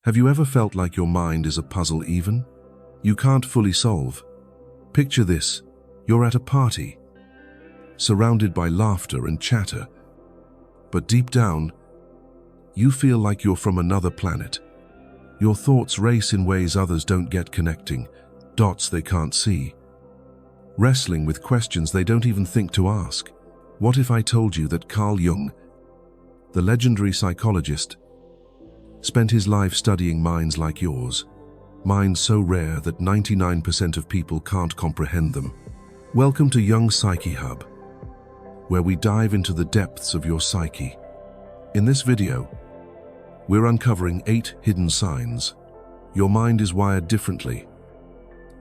Have you ever felt like your mind is a puzzle you can't fully solve? Picture this: you're at a party, surrounded by laughter and chatter, but deep down, you feel like you're from another planet. Your thoughts race in ways others don't get, connecting dots they can't see, wrestling with questions they don't even think to ask. What if I told you that Carl Jung, the legendary psychologist, spent his life studying minds like yours, minds so rare that 99% of people can't comprehend them? Welcome to Jung's Psyche Hub, where we dive into the depths of your psyche. In this video, we're uncovering 8 hidden signs your mind is wired differently.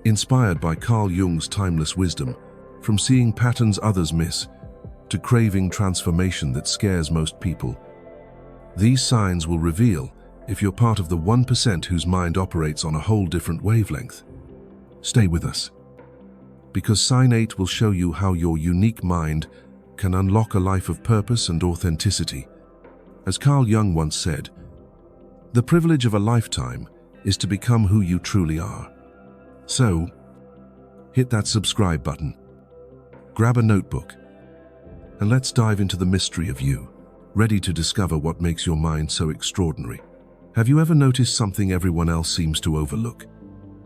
Inspired by Carl Jung's timeless wisdom, from seeing patterns others miss to craving transformation that scares most people, these signs will reveal if you're part of the 1% whose mind operates on a whole different wavelength. Stay with us, because Sign 8 will show you how your unique mind can unlock a life of purpose and authenticity. As Carl Jung once said, the privilege of a lifetime is to become who you truly are. So, hit that subscribe button, grab a notebook, and let's dive into the mystery of you, ready to discover what makes your mind so extraordinary. Have you ever noticed something everyone else seems to overlook?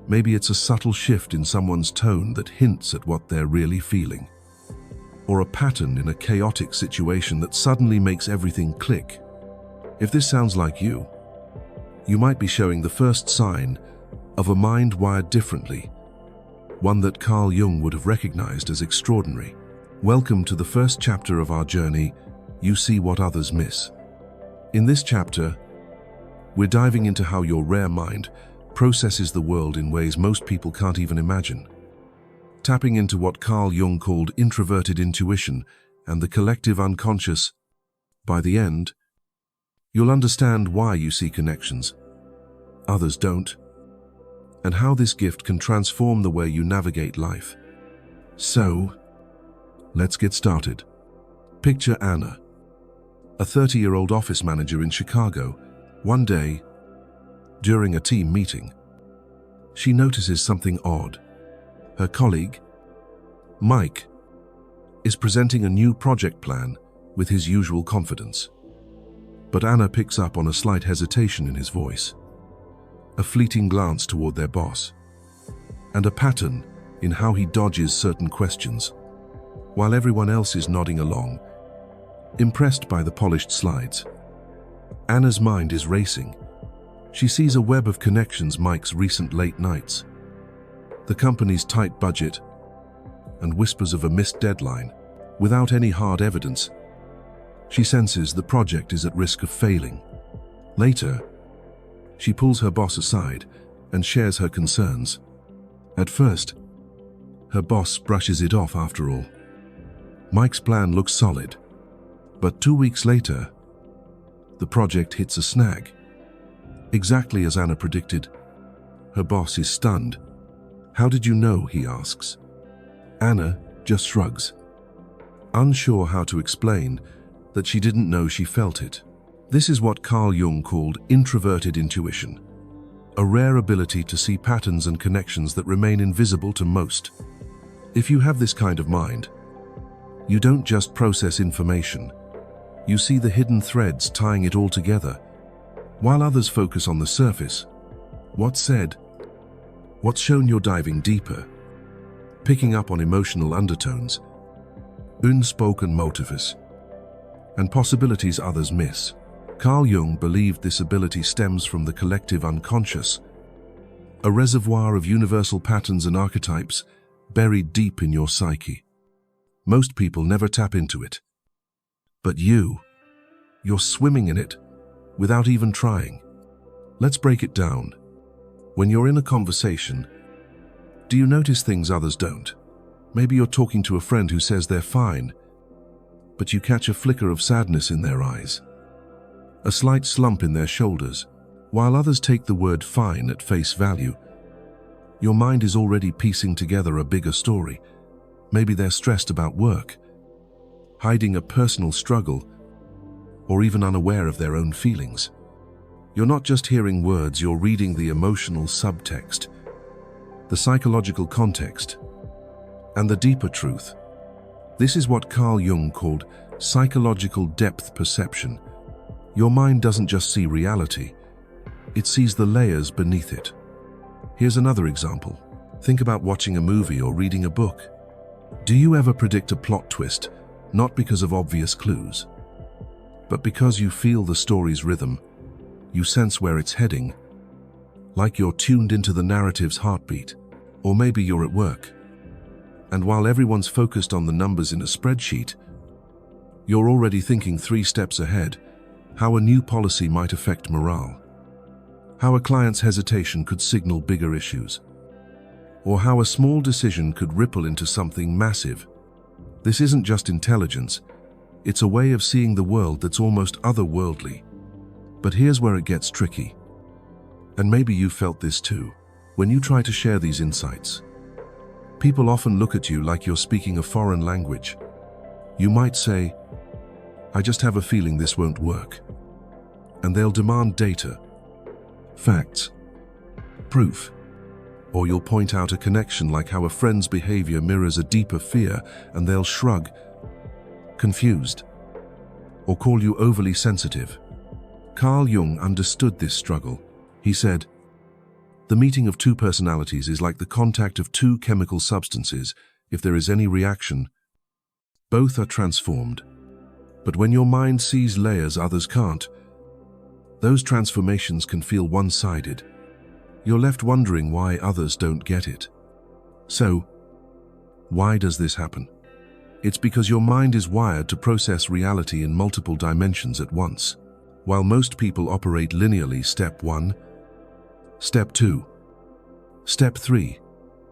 Maybe it's a subtle shift in someone's tone that hints at what they're really feeling, or a pattern in a chaotic situation that suddenly makes everything click. If this sounds like you might be showing the first sign of a mind wired differently, one that Carl Jung would have recognized as extraordinary. Welcome to the first chapter of our journey, You See What Others Miss. In this chapter, we're diving into how your rare mind processes the world in ways most people can't even imagine, tapping into what Carl Jung called introverted intuition and the collective unconscious. By the end, you'll understand why you see connections others don't, and how this gift can transform the way you navigate life. So, let's get started. Picture Anna, a 30-year-old office manager in Chicago. One day, during a team meeting, she notices something odd. Her colleague, Mike, is presenting a new project plan with his usual confidence. But Anna picks up on a slight hesitation in his voice, a fleeting glance toward their boss, and a pattern in how he dodges certain questions, while everyone else is nodding along, impressed by the polished slides. Anna's mind is racing. She sees a web of connections: Mike's recent late nights, the company's tight budget, and whispers of a missed deadline. Without any hard evidence, she senses the project is at risk of failing. Later, she pulls her boss aside and shares her concerns. At first, her boss brushes it off. After all, Mike's plan looks solid. But 2 weeks later, the project hits a snag. Exactly as Anna predicted, her boss is stunned. "How did you know?" he asks. Anna just shrugs, unsure how to explain that she didn't know she felt it. This is what Carl Jung called introverted intuition, a rare ability to see patterns and connections that remain invisible to most. If you have this kind of mind, you don't just process information, you see the hidden threads tying it all together. While others focus on the surface, what's said, what's shown, you're diving deeper, picking up on emotional undertones, unspoken motives, and possibilities others miss. Carl Jung believed this ability stems from the collective unconscious, a reservoir of universal patterns and archetypes buried deep in your psyche. Most people never tap into it, but you're swimming in it without even trying. Let's break it down. When you're in a conversation, do you notice things others don't? Maybe you're talking to a friend who says they're fine, but you catch a flicker of sadness in their eyes, a slight slump in their shoulders. While others take the word fine at face value, your mind is already piecing together a bigger story. Maybe they're stressed about work, hiding a personal struggle, or even unaware of their own feelings. You're not just hearing words, you're reading the emotional subtext, the psychological context, and the deeper truth. This is what Carl Jung called psychological depth perception. Your mind doesn't just see reality, it sees the layers beneath it. Here's another example. Think about watching a movie or reading a book. Do you ever predict a plot twist, not because of obvious clues, but because you feel the story's rhythm? You sense where it's heading, like you're tuned into the narrative's heartbeat. Or maybe you're at work, and while everyone's focused on the numbers in a spreadsheet, you're already thinking 3 steps ahead, how a new policy might affect morale, how a client's hesitation could signal bigger issues, or how a small decision could ripple into something massive. This isn't just intelligence, it's a way of seeing the world that's almost otherworldly. But here's where it gets tricky. And maybe you felt this too. When you try to share these insights, people often look at you like you're speaking a foreign language. You might say, "I just have a feeling this won't work." And they'll demand data, facts, proof. Or you'll point out a connection like how a friend's behavior mirrors a deeper fear, and they'll shrug, confused, or call you overly sensitive. Carl Jung understood this struggle. He said, "The meeting of 2 personalities is like the contact of 2 chemical substances. If there is any reaction, both are transformed. But when your mind sees layers others can't, those transformations can feel one-sided. You're left wondering why others don't get it." So, why does this happen? It's because your mind is wired to process reality in multiple dimensions at once. While most people operate linearly, step 1, step 2, step 3,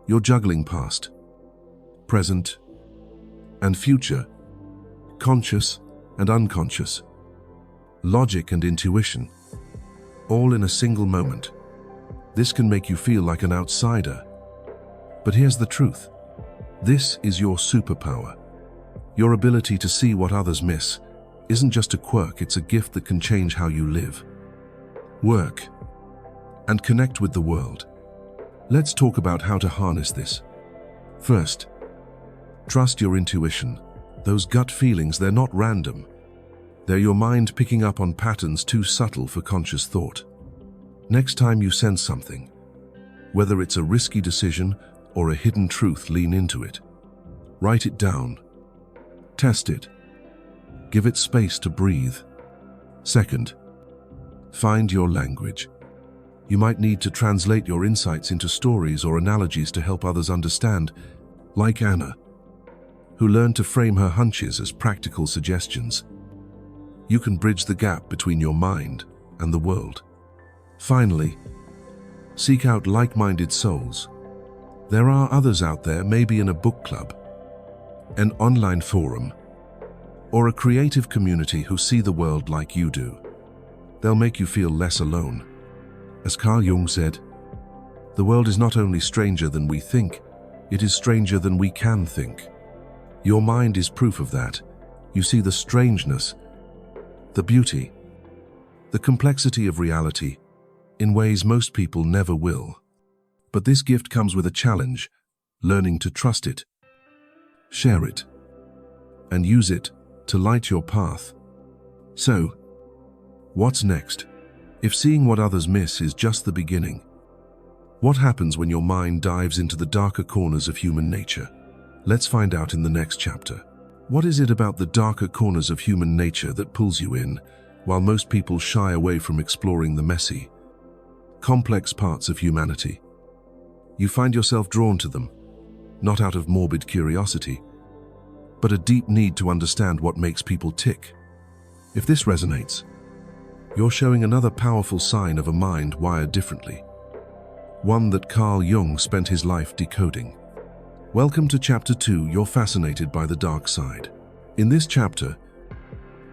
you're juggling past, present, and future, conscious and unconscious, logic and intuition, all in a single moment. This can make you feel like an outsider. But here's the truth. This is your superpower. Your ability to see what others miss isn't just a quirk, it's a gift that can change how you live, work, and connect with the world. Let's talk about how to harness this. First, trust your intuition. Those gut feelings, they're not random. They're your mind picking up on patterns too subtle for conscious thought. Next time you sense something, whether it's a risky decision or a hidden truth, lean into it. Write it down. Test it. Give it space to breathe. Second, find your language. You might need to translate your insights into stories or analogies to help others understand, like Anna, who learned to frame her hunches as practical suggestions. You can bridge the gap between your mind and the world. Finally, seek out like-minded souls. There are others out there, maybe in a book club, an online forum, or a creative community who see the world like you do. They'll make you feel less alone. As Carl Jung said, the world is not only stranger than we think, it is stranger than we can think. Your mind is proof of that. You see the strangeness, the beauty, the complexity of reality in ways most people never will. But this gift comes with a challenge, learning to trust it, share it, and use it to light your path. So, what's next? If seeing what others miss is just the beginning, what happens when your mind dives into the darker corners of human nature? Let's find out in the next chapter. What is it about the darker corners of human nature that pulls you in, while most people shy away from exploring the messy, complex parts of humanity? You find yourself drawn to them, not out of morbid curiosity, but a deep need to understand what makes people tick. If this resonates, you're showing another powerful sign of a mind wired differently, one that Carl Jung spent his life decoding. Welcome to Chapter 2, You're Fascinated by the Dark Side. In this chapter,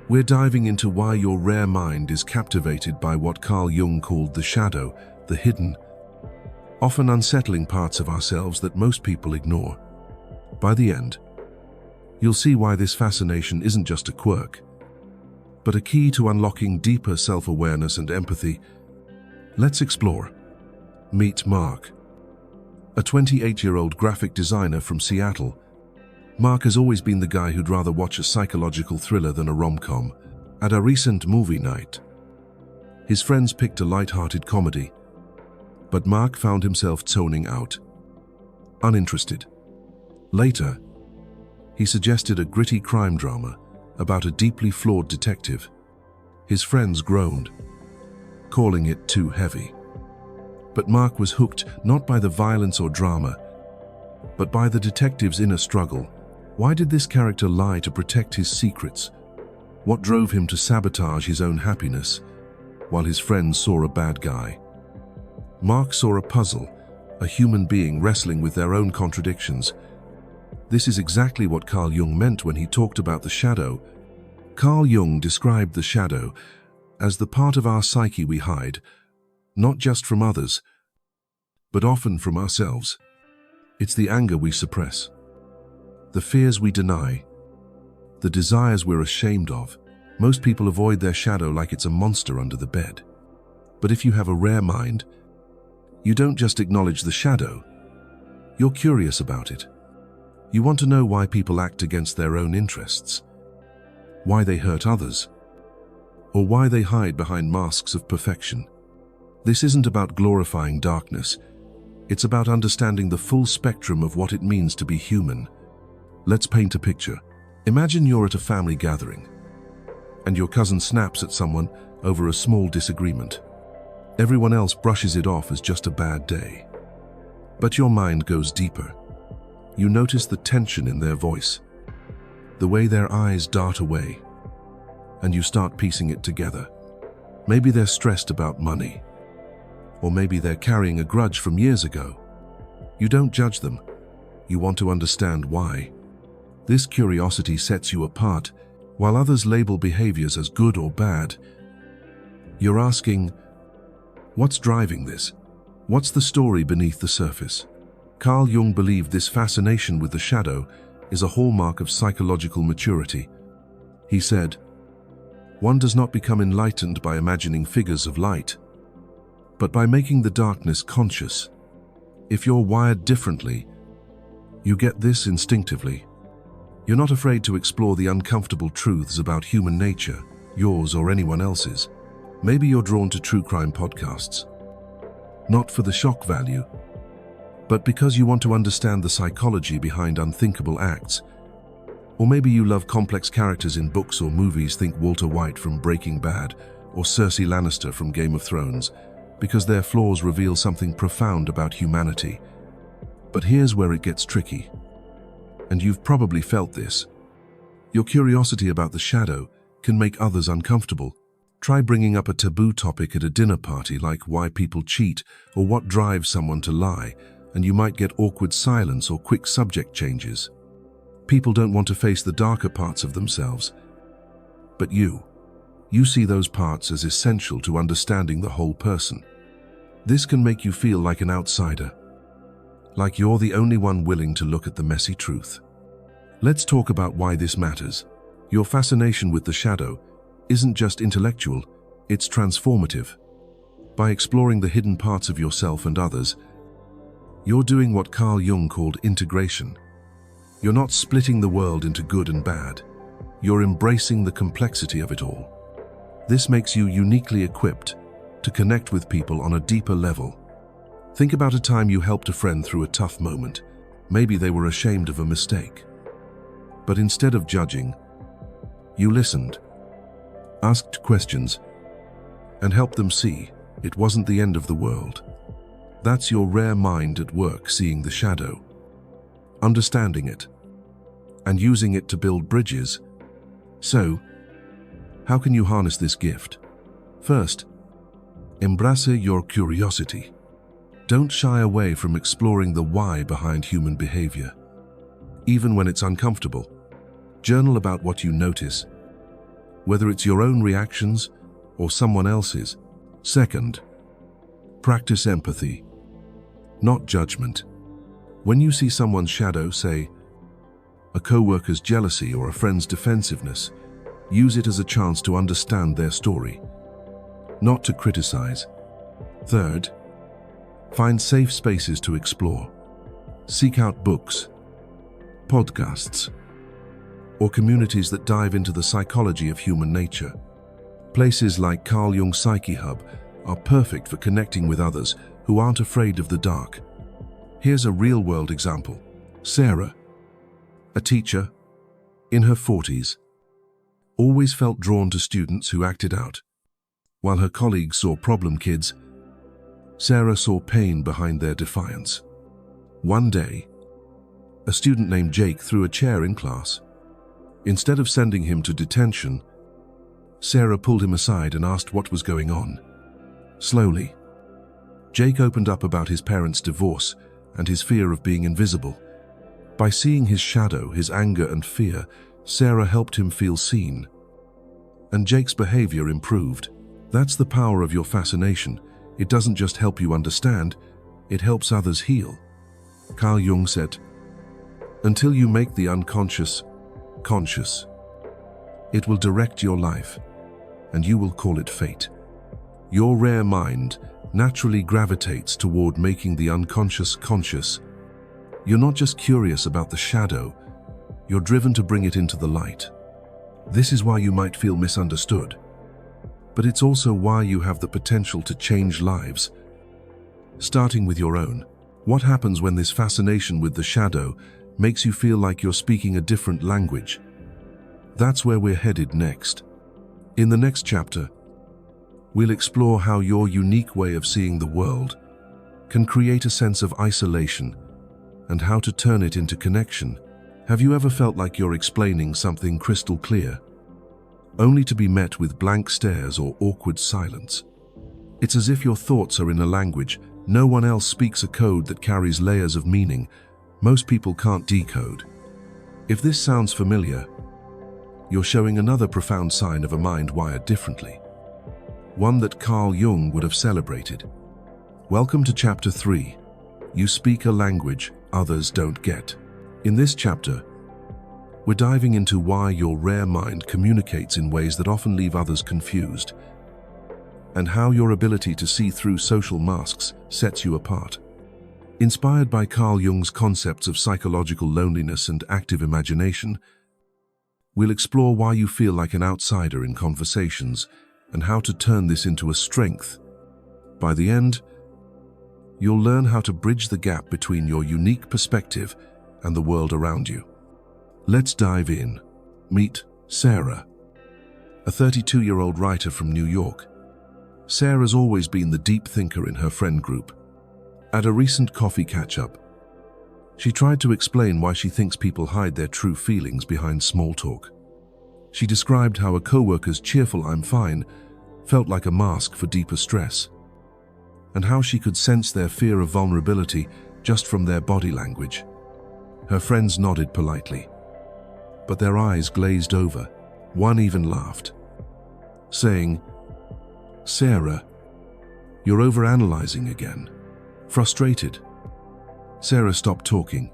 we're diving into why your rare mind is captivated by what Carl Jung called the shadow, the hidden, often unsettling parts of ourselves that most people ignore. By the end, you'll see why this fascination isn't just a quirk, but a key to unlocking deeper self-awareness and empathy Let's explore. Meet Mark. A 28-year-old graphic designer from Seattle, Mark has always been the guy who'd rather watch a psychological thriller than a rom-com. At a recent movie night, his friends picked a light-hearted comedy, but Mark found himself zoning out, uninterested. Later, he suggested a gritty crime drama about a deeply flawed detective. His friends groaned, calling it too heavy. But Mark was hooked not by the violence or drama, but by the detective's inner struggle. Why did this character lie to protect his secrets? What drove him to sabotage his own happiness, while his friends saw a bad guy? Mark saw a puzzle, a human being wrestling with their own contradictions. This is exactly what Carl Jung meant when he talked about the shadow. Carl Jung described the shadow as the part of our psyche we hide, not just from others, but often from ourselves. It's the anger we suppress, the fears we deny, the desires we're ashamed of. Most people avoid their shadow like it's a monster under the bed. But if you have a rare mind, you don't just acknowledge the shadow, you're curious about it. You want to know why people act against their own interests, why they hurt others, or why they hide behind masks of perfection. This isn't about glorifying darkness. It's about understanding the full spectrum of what it means to be human. Let's paint a picture. Imagine you're at a family gathering, and your cousin snaps at someone over a small disagreement. Everyone else brushes it off as just a bad day. But your mind goes deeper. You notice the tension in their voice, the way their eyes dart away, and you start piecing it together. Maybe they're stressed about money, or maybe they're carrying a grudge from years ago. You don't judge them. You want to understand why. This curiosity sets you apart. While others label behaviors as good or bad, you're asking, what's driving this? What's the story beneath the surface? Carl Jung believed this fascination with the shadow is a hallmark of psychological maturity. He said, one does not become enlightened by imagining figures of light, but by making the darkness conscious. If you're wired differently, you get this instinctively. You're not afraid to explore the uncomfortable truths about human nature, yours or anyone else's. Maybe you're drawn to true crime podcasts, not for the shock value, but because you want to understand the psychology behind unthinkable acts. Or maybe you love complex characters in books or movies. Think Walter White from Breaking Bad or Cersei Lannister from Game of Thrones, because their flaws reveal something profound about humanity. But here's where it gets tricky. And you've probably felt this. Your curiosity about the shadow can make others uncomfortable. Try bringing up a taboo topic at a dinner party like why people cheat or what drives someone to lie, and you might get awkward silence or quick subject changes. People don't want to face the darker parts of themselves. But you see those parts as essential to understanding the whole person. This can make you feel like an outsider, like you're the only one willing to look at the messy truth. Let's talk about why this matters. Your fascination with the shadow isn't just intellectual, it's transformative. By exploring the hidden parts of yourself and others, you're doing what Carl Jung called integration. You're not splitting the world into good and bad. You're embracing the complexity of it all. This makes you uniquely equipped to connect with people on a deeper level. Think about a time you helped a friend through a tough moment. Maybe they were ashamed of a mistake. But instead of judging, you listened, asked questions, and helped them see it wasn't the end of the world. That's your rare mind at work, seeing the shadow, understanding it, and using it to build bridges. So, how can you harness this gift? First, embrace your curiosity. Don't shy away from exploring the why behind human behavior. Even when it's uncomfortable, journal about what you notice, whether it's your own reactions or someone else's. Second, practice empathy, not judgment. When you see someone's shadow, say, a coworker's jealousy or a friend's defensiveness, use it as a chance to understand their story, not to criticize. Third, find safe spaces to explore. Seek out books, podcasts, or communities that dive into the psychology of human nature. Places like Carl Jung's Psyche Hub are perfect for connecting with others who aren't afraid of the dark. Here's a real-world example. Sarah, a teacher in her 40s, always felt drawn to students who acted out. While her colleagues saw problem kids, Sarah saw pain behind their defiance. One day, a student named Jake threw a chair in class. Instead of sending him to detention, Sarah pulled him aside and asked what was going on. Slowly, Jake opened up about his parents' divorce and his fear of being invisible. By seeing his shadow, his anger and fear, Sarah helped him feel seen. And Jake's behavior improved. That's the power of your fascination. It doesn't just help you understand, it helps others heal. Carl Jung said, "Until you make the unconscious conscious, it will direct your life, and you will call it fate." Your rare mind naturally gravitates toward making the unconscious conscious. You're not just curious about the shadow, you're driven to bring it into the light. This is why you might feel misunderstood, but it's also why you have the potential to change lives. Starting with your own. What happens when this fascination with the shadow makes you feel like you're speaking a different language? That's where we're headed next. In the next chapter, we'll explore how your unique way of seeing the world can create a sense of isolation and how to turn it into connection. Have you ever felt like you're explaining something crystal clear, only to be met with blank stares or awkward silence? It's as if your thoughts are in a language no one else speaks, a code that carries layers of meaning most people can't decode. If this sounds familiar, you're showing another profound sign of a mind wired differently, one that Carl Jung would have celebrated. Welcome to Chapter 3. You speak a language others don't get. In this chapter, we're diving into why your rare mind communicates in ways that often leave others confused, and how your ability to see through social masks sets you apart. Inspired by Carl Jung's concepts of psychological loneliness and active imagination, we'll explore why you feel like an outsider in conversations and how to turn this into a strength. By the end, you'll learn how to bridge the gap between your unique perspective and the world around you. Let's dive in. Meet Sarah, a 32-year-old writer from New York. Sarah's always been the deep thinker in her friend group. At a recent coffee catch-up, she tried to explain why she thinks people hide their true feelings behind small talk. She described how a coworker's cheerful "I'm fine" felt like a mask for deeper stress, and how she could sense their fear of vulnerability just from their body language. Her friends nodded politely, but their eyes glazed over. One even laughed, saying, "Sarah, you're overanalyzing again." Frustrated, Sarah stopped talking.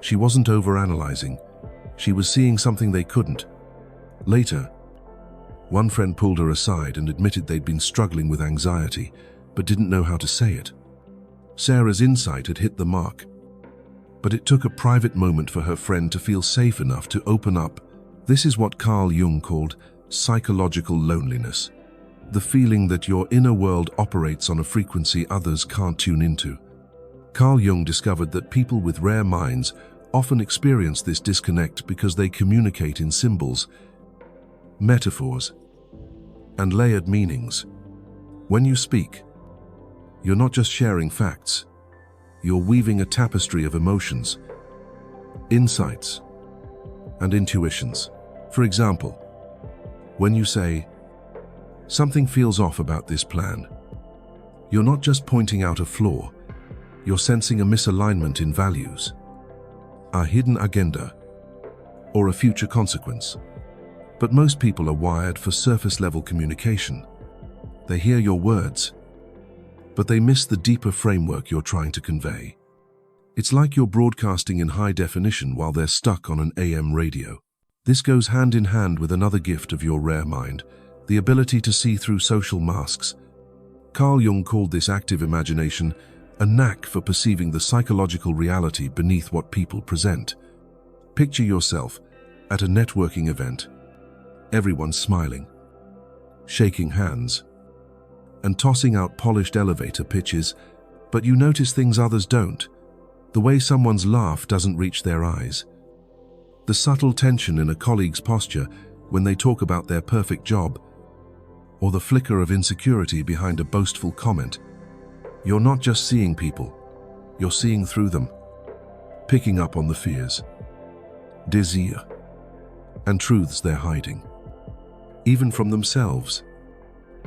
She wasn't overanalyzing. She was seeing something they couldn't. Later, one friend pulled her aside and admitted they'd been struggling with anxiety, but didn't know how to say it. Sarah's insight had hit the mark, but it took a private moment for her friend to feel safe enough to open up. This is what Carl Jung called psychological loneliness, the feeling that your inner world operates on a frequency others can't tune into. Carl Jung discovered that people with rare minds often experience this disconnect because they communicate in symbols, metaphors, and layered meanings. When you speak, you're not just sharing facts, you're weaving a tapestry of emotions, insights, and intuitions. For example, when you say, "Something feels off about this plan," you're not just pointing out a flaw, you're sensing a misalignment in values, a hidden agenda, or a future consequence. But most people are wired for surface-level communication. They hear your words, but they miss the deeper framework you're trying to convey. It's like you're broadcasting in high definition while they're stuck on an AM radio. This goes hand in hand with another gift of your rare mind, the ability to see through social masks. Carl Jung called this active imagination a knack for perceiving the psychological reality beneath what people present. Picture yourself at a networking event. Everyone's smiling, shaking hands, and tossing out polished elevator pitches, but you notice things others don't. The way someone's laugh doesn't reach their eyes. The subtle tension in a colleague's posture when they talk about their perfect job, or the flicker of insecurity behind a boastful comment. You're not just seeing people, you're seeing through them, picking up on the fears, desire, and truths they're hiding, even from themselves.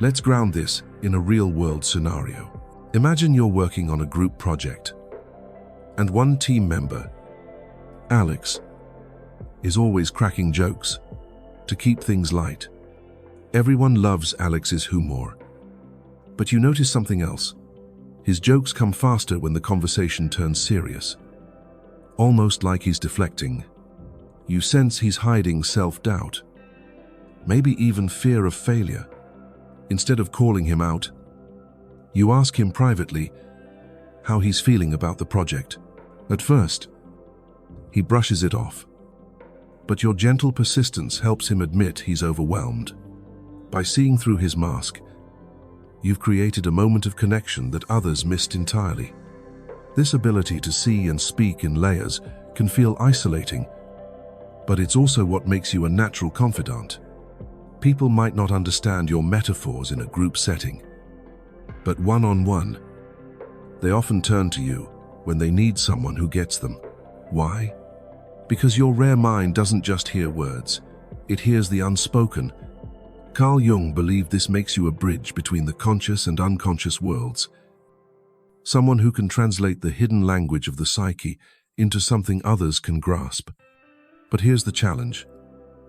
Let's ground this in a real-world scenario. Imagine you're working on a group project, and one team member, Alex, is always cracking jokes to keep things light. Everyone loves Alex's humor, but you notice something else. His jokes come faster when the conversation turns serious, almost like he's deflecting. You sense he's hiding self-doubt, maybe even fear of failure. Instead of calling him out, you ask him privately how he's feeling about the project. At first, he brushes it off, but your gentle persistence helps him admit he's overwhelmed. By seeing through his mask, you've created a moment of connection that others missed entirely. This ability to see and speak in layers can feel isolating, but it's also what makes you a natural confidant. People might not understand your metaphors in a group setting, but one-on-one, they often turn to you when they need someone who gets them. Why? Because your rare mind doesn't just hear words, it hears the unspoken. Carl Jung believed this makes you a bridge between the conscious and unconscious worlds, someone who can translate the hidden language of the psyche into something others can grasp. But here's the challenge.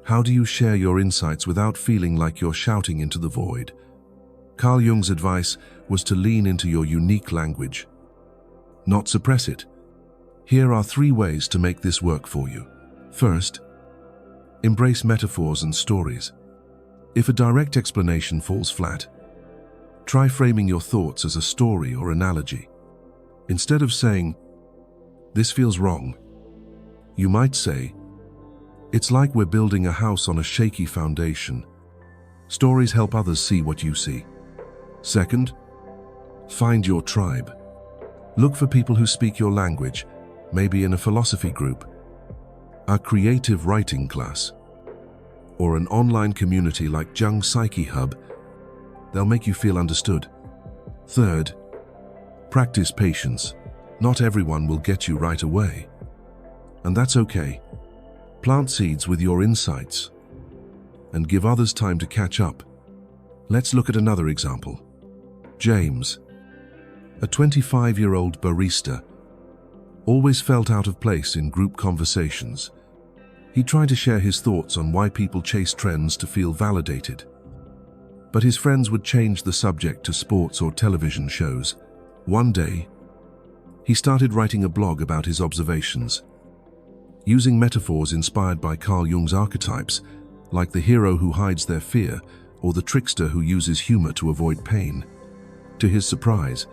How do you share your insights without feeling like you're shouting into the void? Carl Jung's advice was to lean into your unique language, not suppress it. Here are 3 ways to make this work for you. First, embrace metaphors and stories. If a direct explanation falls flat, try framing your thoughts as a story or analogy. Instead of saying, "This feels wrong," you might say, "It's like we're building a house on a shaky foundation." Stories help others see what you see. Second, find your tribe. Look for people who speak your language, maybe in a philosophy group, a creative writing class, or an online community like Jung's Psyche Hub. They'll make you feel understood. Third, practice patience. Not everyone will get you right away, and that's okay. Plant seeds with your insights and give others time to catch up. Let's look at another example. James, a 25-year-old barista, always felt out of place in group conversations. He tried to share his thoughts on why people chase trends to feel validated, but his friends would change the subject to sports or television shows. One day, he started writing a blog about his observations, using metaphors inspired by Carl Jung's archetypes, like the hero who hides their fear or the trickster who uses humor to avoid pain. To his surprise,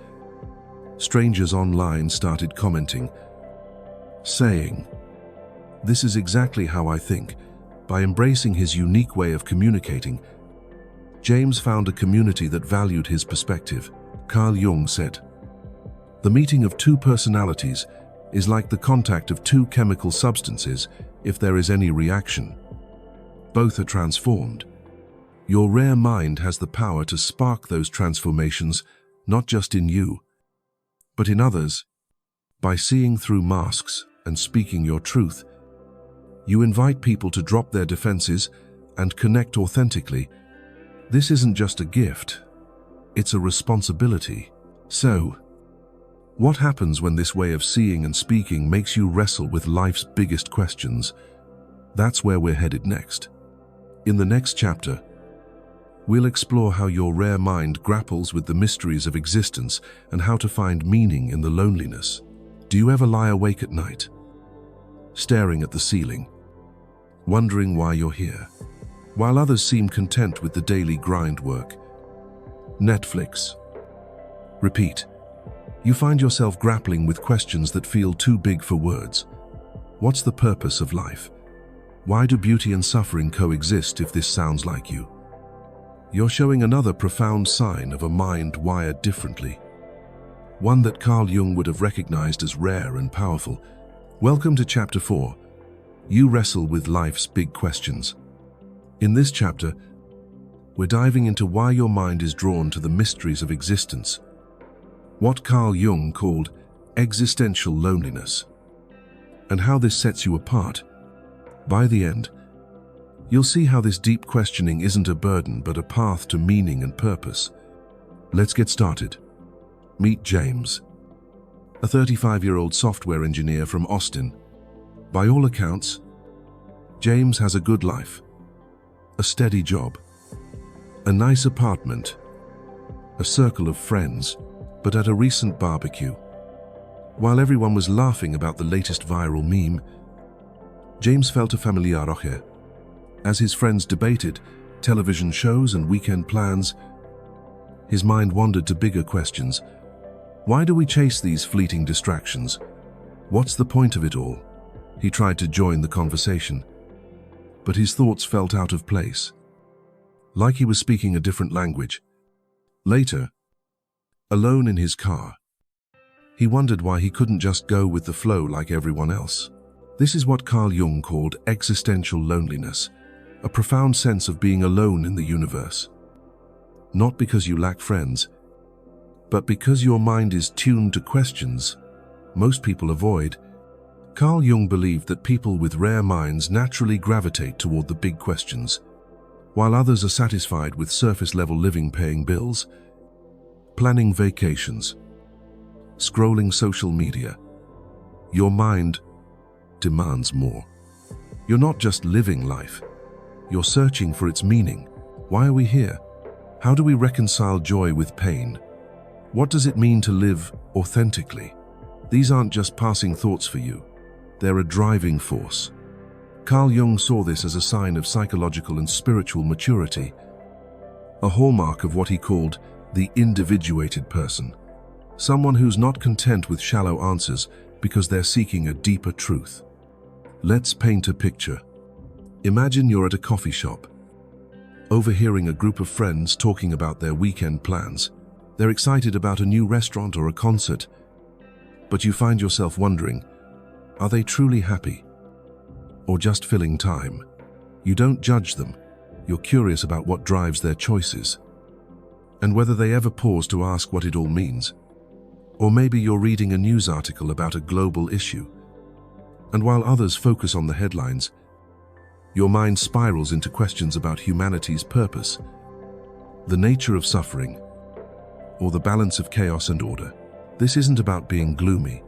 strangers online started commenting, saying, "This is exactly how I think." By embracing his unique way of communicating, James found a community that valued his perspective. Carl Jung said, "The meeting of 2 personalities is like the contact of 2 chemical substances. If there is any reaction, both are transformed." Your rare mind has the power to spark those transformations, not just in you, but in others. By seeing through masks and speaking your truth, you invite people to drop their defenses and connect authentically. This isn't just a gift, it's a responsibility. So, what happens when this way of seeing and speaking makes you wrestle with life's biggest questions? That's where we're headed next. In the next chapter, we'll explore how your rare mind grapples with the mysteries of existence and how to find meaning in the loneliness. Do you ever lie awake at night, staring at the ceiling, wondering why you're here, while others seem content with the daily grind work? Netflix, Repeat. You find yourself grappling with questions that feel too big for words. What's the purpose of life? Why do beauty and suffering coexist if this sounds like you? You're showing another profound sign of a mind wired differently. One that Carl Jung would have recognized as rare and powerful. Welcome to Chapter 4. You wrestle with life's big questions. In this chapter, we're diving into why your mind is drawn to the mysteries of existence, what Carl Jung called existential loneliness, and how this sets you apart. By the end, you'll see how this deep questioning isn't a burden but a path to meaning and purpose. Let's get started. Meet James, a 35-year-old software engineer from Austin. By all accounts, James has a good life, a steady job, a nice apartment, a circle of friends. But at a recent barbecue, while everyone was laughing about the latest viral meme, James felt a familiarité. As his friends debated television shows and weekend plans, his mind wandered to bigger questions. Why do we chase these fleeting distractions? What's the point of it all? He tried to join the conversation, but his thoughts felt out of place, like he was speaking a different language. Later, alone in his car, he wondered why he couldn't just go with the flow like everyone else. This is what Carl Jung called existential loneliness, a profound sense of being alone in the universe. Not because you lack friends, but because your mind is tuned to questions most people avoid. Carl Jung believed that people with rare minds naturally gravitate toward the big questions, while others are satisfied with surface-level living, paying bills, planning vacations, scrolling social media. Your mind demands more. You're not just living life, you're searching for its meaning. Why are we here? How do we reconcile joy with pain? What does it mean to live authentically? These aren't just passing thoughts for you, they're a driving force. Carl Jung saw this as a sign of psychological and spiritual maturity, a hallmark of what he called the individuated person, someone who's not content with shallow answers because they're seeking a deeper truth. Let's paint a picture. Imagine you're at a coffee shop, overhearing a group of friends talking about their weekend plans. They're excited about a new restaurant or a concert, but you find yourself wondering, are they truly happy? Or just filling time? You don't judge them. You're curious about what drives their choices, and whether they ever pause to ask what it all means. Or maybe you're reading a news article about a global issue, and while others focus on the headlines, your mind spirals into questions about humanity's purpose, the nature of suffering, or the balance of chaos and order. This isn't about being gloomy.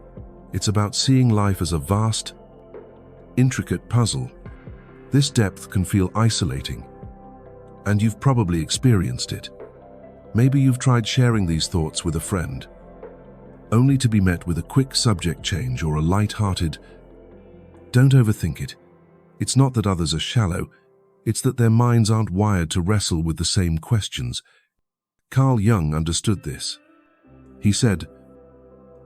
It's about seeing life as a vast, intricate puzzle. This depth can feel isolating, and you've probably experienced it. Maybe you've tried sharing these thoughts with a friend, only to be met with a quick subject change or a light-hearted, "Don't overthink it." It's not that others are shallow, it's that their minds aren't wired to wrestle with the same questions. Carl Jung understood this. He said,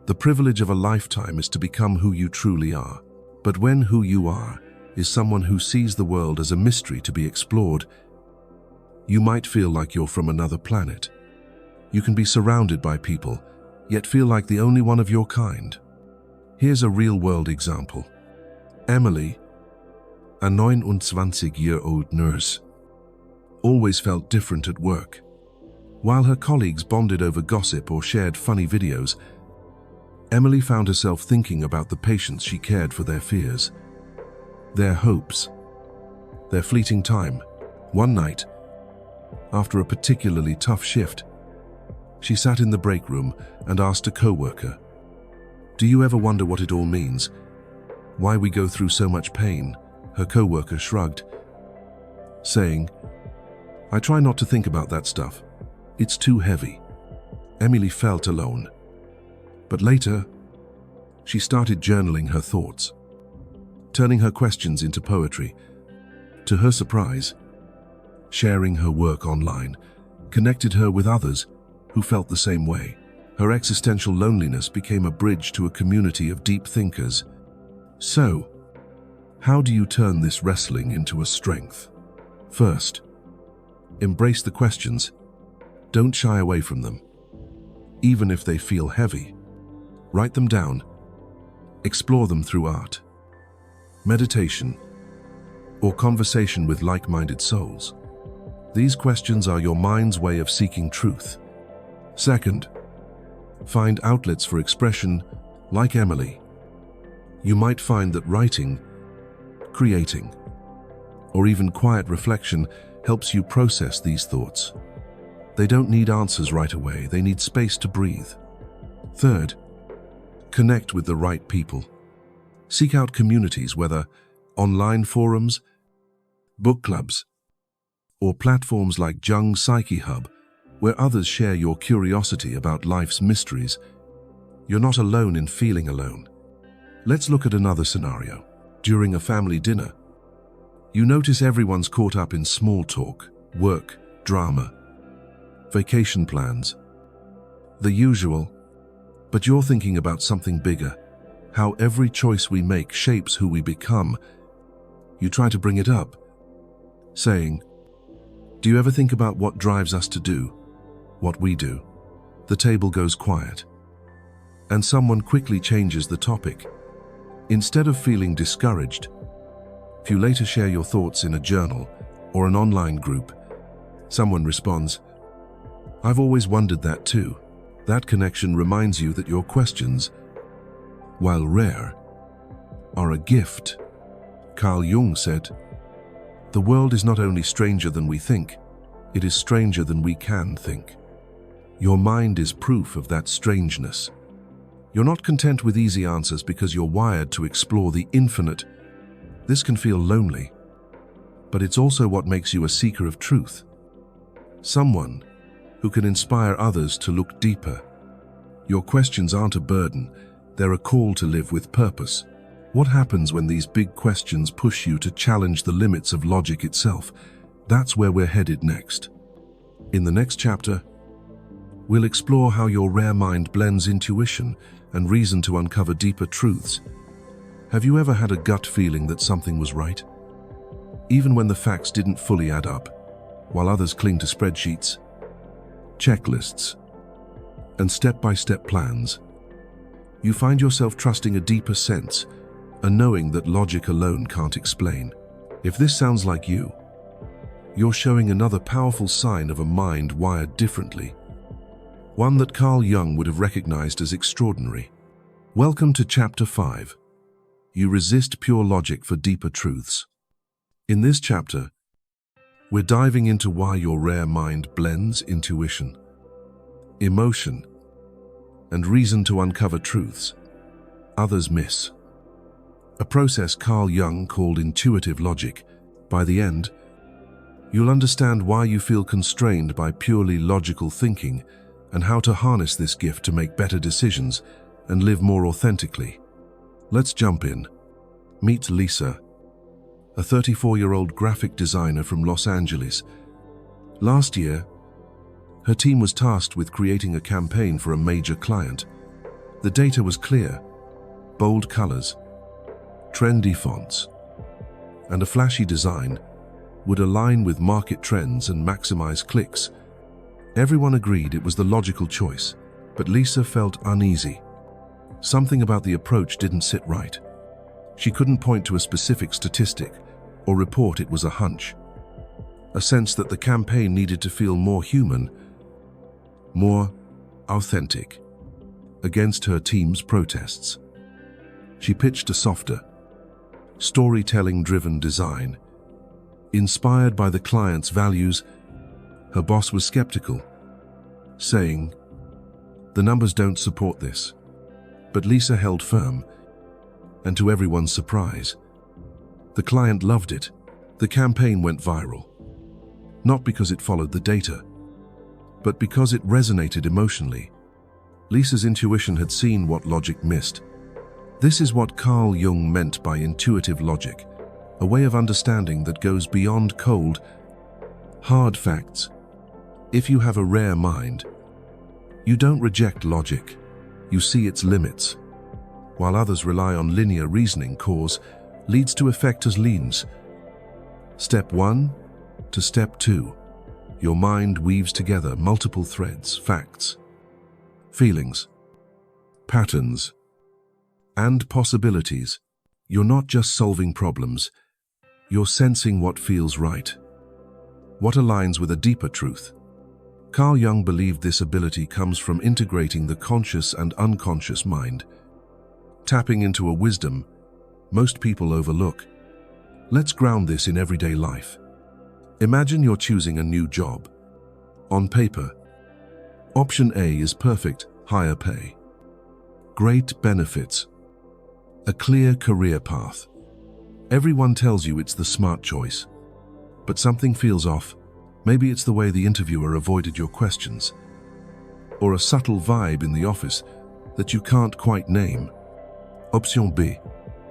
"The privilege of a lifetime is to become who you truly are. But when who you are is someone who sees the world as a mystery to be explored, you might feel like you're from another planet. You can be surrounded by people, yet feel like the only one of your kind." Here's a real-world example. Emily, a 29-year-old nurse, always felt different at work. While her colleagues bonded over gossip or shared funny videos, Emily found herself thinking about the patients she cared for, their fears, their hopes, their fleeting time. One night, after a particularly tough shift, she sat in the break room and asked a coworker, "Do you ever wonder what it all means? Why we go through so much pain?" Her coworker shrugged, saying, "I try not to think about that stuff. It's too heavy." Emily felt alone. But later, she started journaling her thoughts, turning her questions into poetry. To her surprise, sharing her work online connected her with others who felt the same way. Her existential loneliness became a bridge to a community of deep thinkers. So, how do you turn this wrestling into a strength? First, embrace the questions. Don't shy away from them. Even if they feel heavy, write them down. Explore them through art, meditation, or conversation with like-minded souls. These questions are your mind's way of seeking truth. Second, find outlets for expression, like Emily. You might find that writing, creating, or even quiet reflection helps you process these thoughts. They don't need answers right away, they need space to breathe. Third, connect with the right people. Seek out communities, whether online forums, book clubs, or platforms like Jung's Psyche Hub, where others share your curiosity about life's mysteries. You're not alone in feeling alone. Let's look at another scenario. During a family dinner, you notice everyone's caught up in small talk, work, drama, vacation plans, the usual, but you're thinking about something bigger, how every choice we make shapes who we become. You try to bring it up, saying, "Do you ever think about what drives us to do what we do?" The table goes quiet, and someone quickly changes the topic. Instead of feeling discouraged, if you later share your thoughts in a journal or an online group, someone responds, "I've always wondered that too." That connection reminds you that your questions, while rare, are a gift. Carl Jung said, "The world is not only stranger than we think, it is stranger than we can think." Your mind is proof of that strangeness. You're not content with easy answers because you're wired to explore the infinite. This can feel lonely, but it's also what makes you a seeker of truth. Someone who can inspire others to look deeper. Your questions aren't a burden, they're a call to live with purpose. What happens when these big questions push you to challenge the limits of logic itself? That's where we're headed next. In the next chapter, we'll explore how your rare mind blends intuition and reason to uncover deeper truths. Have you ever had a gut feeling that something was right, even when the facts didn't fully add up, while others cling to spreadsheets, checklists, and step-by-step plans? You find yourself trusting a deeper sense, a knowing that logic alone can't explain. If this sounds like you, you're showing another powerful sign of a mind wired differently, one that Carl Jung would have recognized as extraordinary. Welcome to Chapter 5. You resist pure logic for deeper truths. In this chapter, we're diving into why your rare mind blends intuition, emotion, and reason to uncover truths others miss. A process Carl Jung called intuitive logic. By the end, you'll understand why you feel constrained by purely logical thinking and how to harness this gift to make better decisions and live more authentically. Let's jump in. Meet Lisa, a 34-year-old graphic designer from Los Angeles. Last year, her team was tasked with creating a campaign for a major client. The data was clear: bold colors, trendy fonts, and a flashy design would align with market trends and maximize clicks. Everyone agreed it was the logical choice, but Lisa felt uneasy. Something about the approach didn't sit right. She couldn't point to a specific statistic or report it was a hunch. A sense that the campaign needed to feel more human, more authentic. Against her team's protests, she pitched a softer, storytelling-driven design. Inspired by the client's values, her boss was skeptical, saying, "The numbers don't support this." But Lisa held firm, and to everyone's surprise, the client loved it. The campaign went viral, not because it followed the data, but because it resonated emotionally. Lisa's intuition had seen what logic missed. This is what Carl Jung meant by intuitive logic, a way of understanding that goes beyond cold, hard facts. If you have a rare mind, You don't reject logic. You see its limits. While others rely on linear reasoning, cause leads to effect as leans. Step 1 to step 2. Your mind weaves together multiple threads, facts, feelings, patterns, and possibilities. You're not just solving problems, you're sensing what feels right, what aligns with a deeper truth. Carl Jung believed this ability comes from integrating the conscious and unconscious mind, tapping into a wisdom most people overlook. Let's ground this in everyday life. Imagine you're choosing a new job. On paper, option A is perfect: higher pay, great benefits, a clear career path. Everyone tells you it's the smart choice, but something feels off. Maybe it's the way the interviewer avoided your questions, or a subtle vibe in the office that you can't quite name. Option B,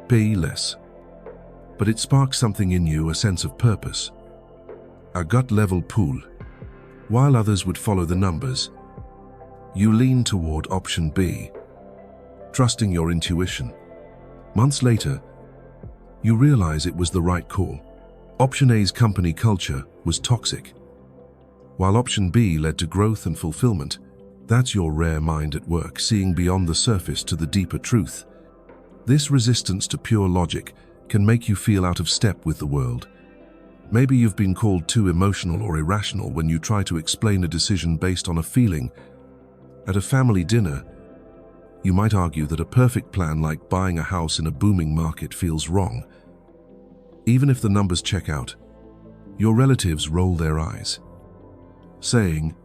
pay less. But it sparks something in you, a sense of purpose, a gut-level pull. While others would follow the numbers, you lean toward option B, trusting your intuition. Months later, you realize it was the right call. Option A's company culture was toxic, while option B led to growth and fulfillment. That's your rare mind at work, seeing beyond the surface to the deeper truth. This resistance to pure logic can make you feel out of step with the world. Maybe you've been called too emotional or irrational when you try to explain a decision based on a feeling. At a family dinner, you might argue that a perfect plan like buying a house in a booming market feels wrong. Even if the numbers check out, your relatives roll their eyes, saying,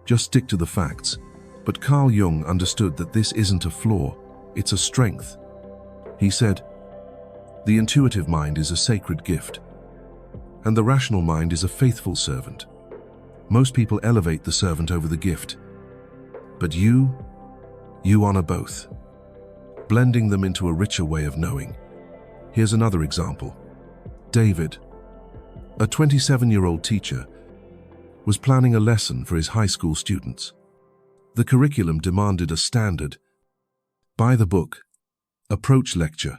"Just stick to the facts." But Carl Jung understood that this isn't a flaw, it's a strength. He said, "The intuitive mind is a sacred gift, and the rational mind is a faithful servant." Most people elevate the servant over the gift, but you honor both, blending them into a richer way of knowing. Here's another example. David, a 27-year-old teacher, was planning a lesson for his high school students. The curriculum demanded a standard, by-the-book, approach lecture,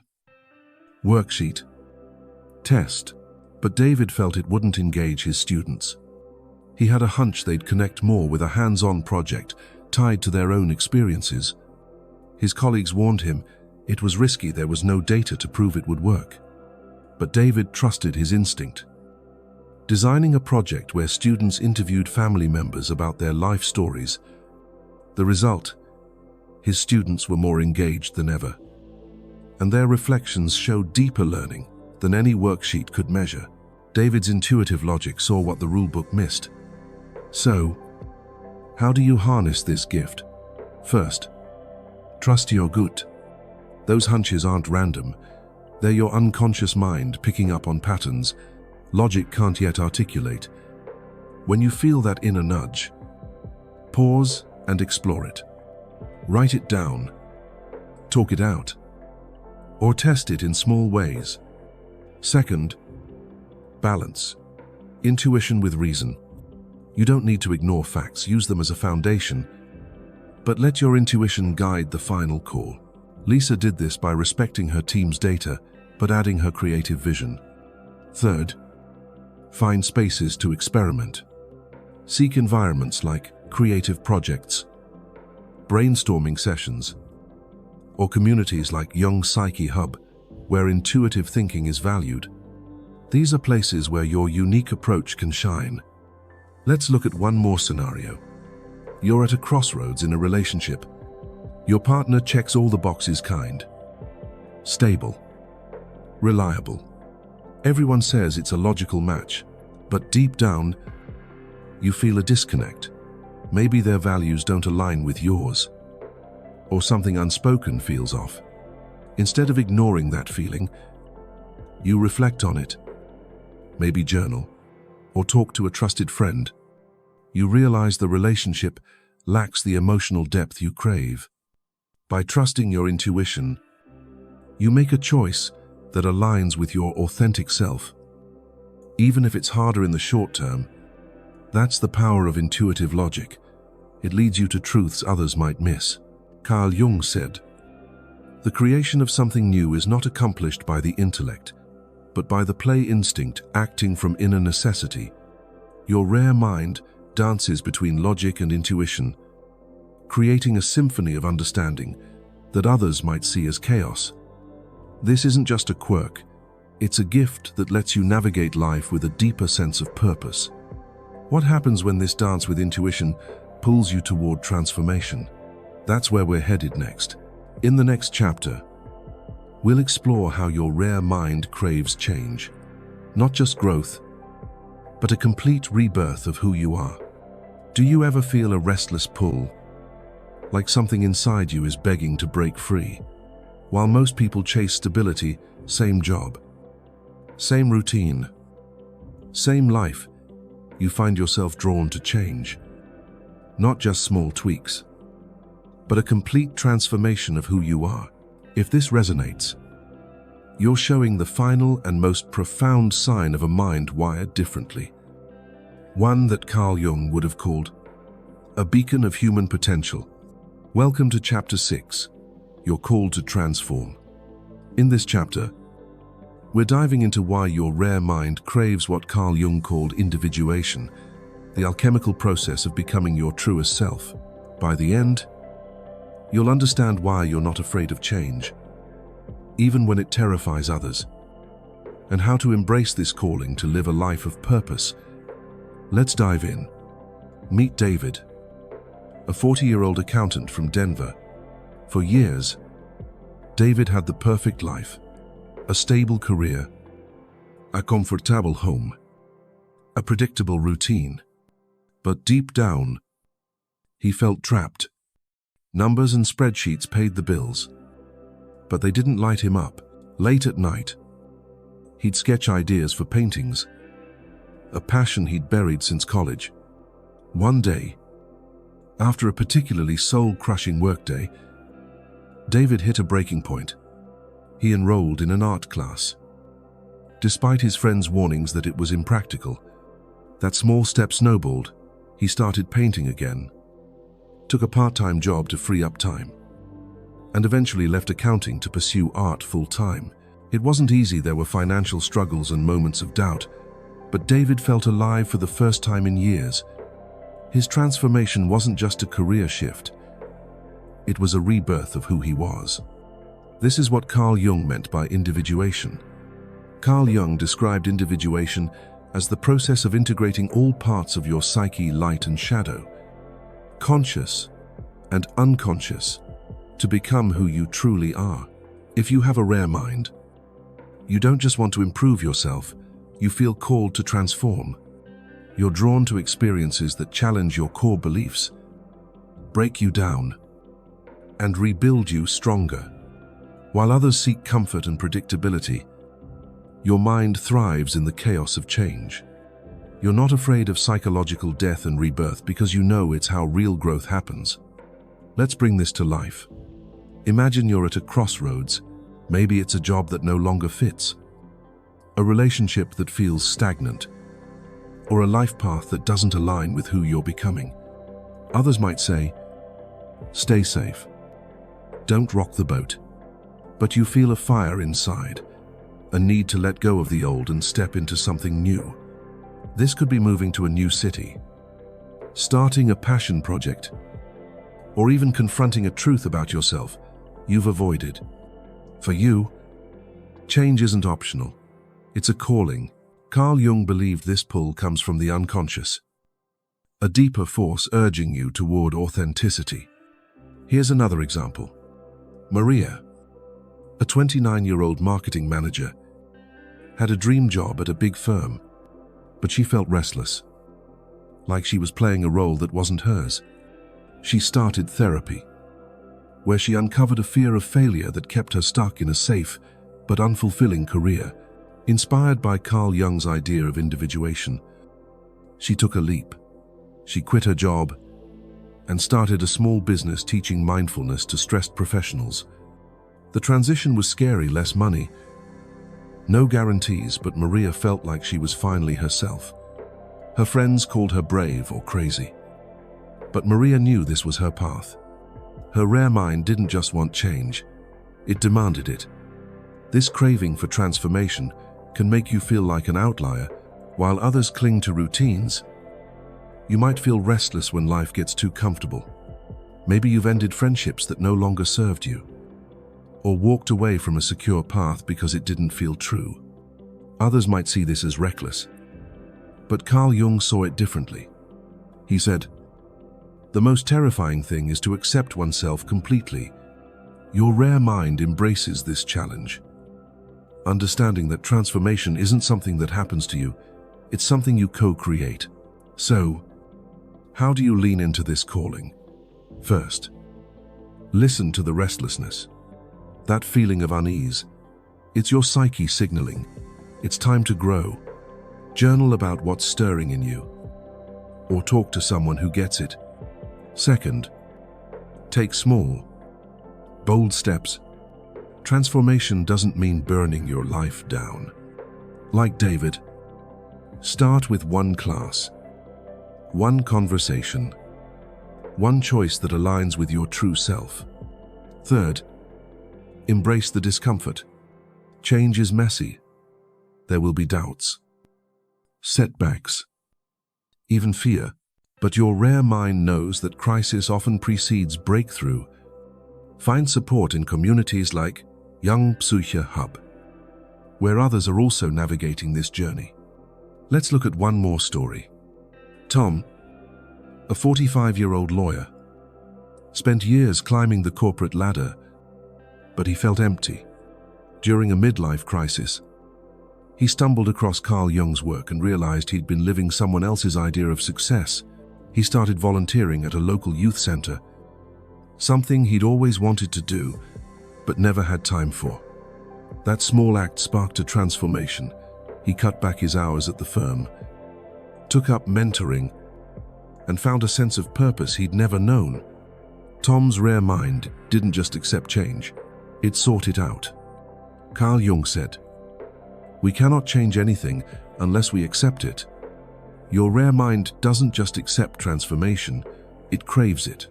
worksheet, test, but David felt it wouldn't engage his students. He had a hunch they'd connect more with a hands-on project tied to their own experiences. His colleagues warned him it was risky, there was no data to prove it would work. But David trusted his instinct. Designing a project where students interviewed family members about their life stories. The result? His students were more engaged than ever, and their reflections showed deeper learning than any worksheet could measure. David's intuitive logic saw what the rulebook missed. So, how do you harness this gift? First, trust your gut. Those hunches aren't random. They're your unconscious mind picking up on patterns logic can't yet articulate. When you feel that inner nudge, pause and explore it. Write it down, talk it out, or test it in small ways. Second, balance. Intuition with reason. You don't need to ignore facts, use them as a foundation, but let your intuition guide the final call. Lisa did this by respecting her team's data, but adding her creative vision. Third, find spaces to experiment. Seek environments like creative projects, brainstorming sessions, or communities like Jung Psyche Hub, where intuitive thinking is valued. These are places where your unique approach can shine. Let's look at one more scenario. You're at a crossroads in a relationship. Your partner checks all the boxes: kind, stable, reliable. Everyone says it's a logical match, but deep down, you feel a disconnect. Maybe their values don't align with yours, or something unspoken feels off. Instead of ignoring that feeling, you reflect on it. Maybe journal, or talk to a trusted friend. You realize the relationship lacks the emotional depth you crave. By trusting your intuition, you make a choice that aligns with your authentic self. Even if it's harder in the short term, that's the power of intuitive logic. It leads you to truths others might miss. Carl Jung said, "The creation of something new is not accomplished by the intellect, but by the play instinct acting from inner necessity. Your rare mind dances between logic and intuition, creating a symphony of understanding that others might see as chaos. This isn't just a quirk, it's a gift that lets you navigate life with a deeper sense of purpose." What happens when this dance with intuition pulls you toward transformation? That's where we're headed next. In the next chapter, we'll explore how your rare mind craves change. Not just growth, but a complete rebirth of who you are. Do you ever feel a restless pull, like something inside you is begging to break free? While most people chase stability, same job, same routine, same life, you find yourself drawn to change. Not just small tweaks, but a complete transformation of who you are. If this resonates, you're showing the final and most profound sign of a mind wired differently. One that Carl Jung would have called a beacon of human potential. Welcome to Chapter 6, You're Called to Transform. In this chapter, we're diving into why your rare mind craves what Carl Jung called individuation, the alchemical process of becoming your truest self. By the end, you'll understand why you're not afraid of change, even when it terrifies others, and how to embrace this calling to live a life of purpose. Let's dive in. Meet David, a 40-year-old accountant from Denver. For years, David had the perfect life, a stable career, a comfortable home, a predictable routine. But deep down, he felt trapped. Numbers and spreadsheets paid the bills, but they didn't light him up. Late at night, he'd sketch ideas for paintings, a passion he'd buried since college. One day, after a particularly soul-crushing workday, David hit a breaking point. He enrolled in an art class. Despite his friends' warnings that it was impractical, that small step snowballed. He started painting again, took a part-time job to free up time, and eventually left accounting to pursue art full-time. It wasn't easy, there were financial struggles and moments of doubt, but David felt alive for the first time in years. His transformation wasn't just a career shift, it was a rebirth of who he was. This is what Carl Jung meant by individuation. Carl Jung described individuation as the process of integrating all parts of your psyche, light and shadow, conscious and unconscious, to become who you truly are. If you have a rare mind, you don't just want to improve yourself, you feel called to transform. You're drawn to experiences that challenge your core beliefs, break you down, and rebuild you stronger. While others seek comfort and predictability, your mind thrives in the chaos of change. You're not afraid of psychological death and rebirth because you know it's how real growth happens. Let's bring this to life. Imagine you're at a crossroads. Maybe it's a job that no longer fits, a relationship that feels stagnant, or a life path that doesn't align with who you're becoming. Others might say, "Stay safe. Don't rock the boat." But you feel a fire inside, a need to let go of the old and step into something new. This could be moving to a new city, starting a passion project, or even confronting a truth about yourself you've avoided. For you, change isn't optional. It's a calling. Carl Jung believed this pull comes from the unconscious, a deeper force urging you toward authenticity. Here's another example. Maria, a 29-year-old marketing manager, had a dream job at a big firm, but she felt restless, like she was playing a role that wasn't hers. She started therapy, where she uncovered a fear of failure that kept her stuck in a safe but unfulfilling career. Inspired by Carl Jung's idea of individuation, she took a leap. She quit her job and started a small business teaching mindfulness to stressed professionals. The transition was scary, less money, no guarantees, but Maria felt like she was finally herself. Her friends called her brave or crazy, But Maria knew this was her path. Her rare mind didn't just want change, it demanded it. This craving for transformation can make you feel like an outlier, while others cling to routines. You might feel restless when life gets too comfortable. Maybe you've ended friendships that no longer served you, or walked away from a secure path because it didn't feel true. Others might see this as reckless, but Carl Jung saw it differently. He said, "The most terrifying thing is to accept oneself completely. Your rare mind embraces this challenge, understanding that transformation isn't something that happens to you, it's something you co-create." So, how do you lean into this calling? First, listen to the restlessness. That feeling of unease. It's your psyche signaling. It's time to grow. Journal about what's stirring in you, or talk to someone who gets it. Second, take small, bold steps. Transformation doesn't mean burning your life down. Like David, start with one class, one conversation, one choice that aligns with your true self. Third, embrace the discomfort. Change is messy. There will be doubts, setbacks, even fear. But your rare mind knows that crisis often precedes breakthrough. Find support in communities like Young Psyche Hub, where others are also navigating this journey. Let's look at one more story. Tom, a 45-year-old lawyer, spent years climbing the corporate ladder, but he felt empty. During a midlife crisis, he stumbled across Carl Jung's work and realized he'd been living someone else's idea of success. He started volunteering at a local youth center, something he'd always wanted to do, but never had time for. That small act sparked a transformation. He cut back his hours at the firm, took up mentoring, and found a sense of purpose he'd never known. Tom's rare mind didn't just accept change, it sought it out. Carl Jung said, "We cannot change anything unless we accept it." Your rare mind doesn't just accept transformation, it craves it.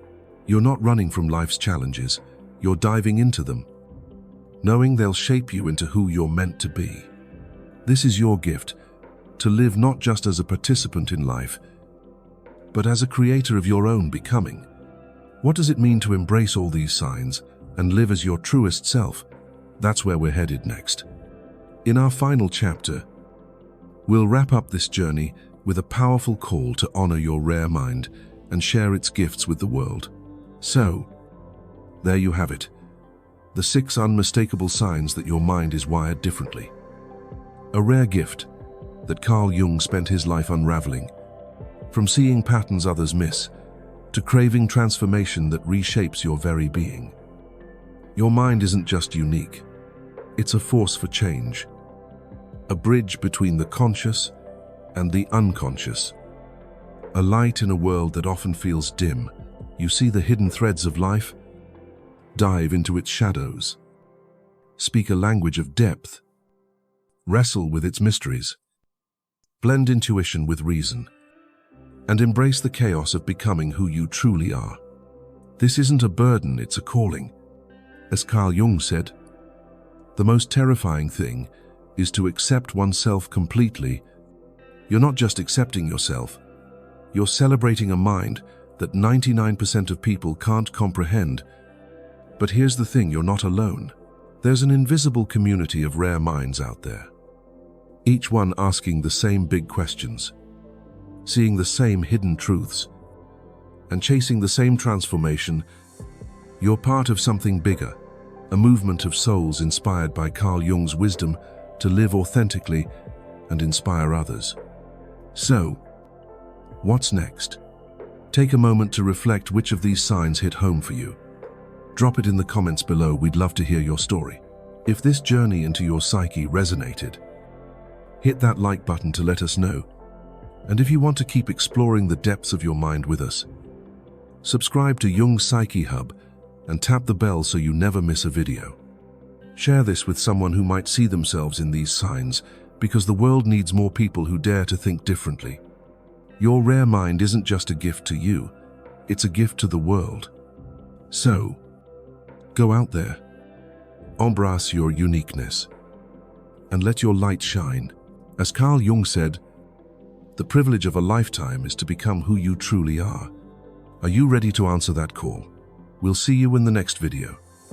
You're not running from life's challenges, you're diving into them, knowing they'll shape you into who you're meant to be. This is your gift, to live not just as a participant in life, but as a creator of your own becoming. What does it mean to embrace all these signs and live as your truest self? That's where we're headed next. In our final chapter, we'll wrap up this journey with a powerful call to honor your rare mind and share its gifts with the world. So, there you have it, the 6 unmistakable signs that your mind is wired differently. A rare gift that Carl Jung spent his life unraveling, from seeing patterns others miss, to craving transformation that reshapes your very being. Your mind isn't just unique, it's a force for change, a bridge between the conscious and the unconscious. A light in a world that often feels dim. You see the hidden threads of life? Dive into its shadows. Speak a language of depth. Wrestle with its mysteries. Blend intuition with reason. And embrace the chaos of becoming who you truly are. This isn't a burden, it's a calling. As Carl Jung said, the most terrifying thing is to accept oneself completely. You're not just accepting yourself, you're celebrating a mind that 99% of people can't comprehend. But here's the thing, you're not alone. There's an invisible community of rare minds out there, each one asking the same big questions, seeing the same hidden truths, and chasing the same transformation. You're part of something bigger, a movement of souls inspired by Carl Jung's wisdom to live authentically and inspire others. So, what's next? Take a moment to reflect which of these signs hit home for you. Drop it in the comments below, we'd love to hear your story. If this journey into your psyche resonated, hit that like button to let us know. And if you want to keep exploring the depths of your mind with us, subscribe to Jung Psyche Hub and tap the bell so you never miss a video. Share this with someone who might see themselves in these signs, because the world needs more people who dare to think differently. Your rare mind isn't just a gift to you, It's a gift to the world. So, go out there, embrace your uniqueness, and let your light shine. As Carl Jung said, the privilege of a lifetime is to become who you truly are. Are you ready to answer that call? We'll see you in the next video.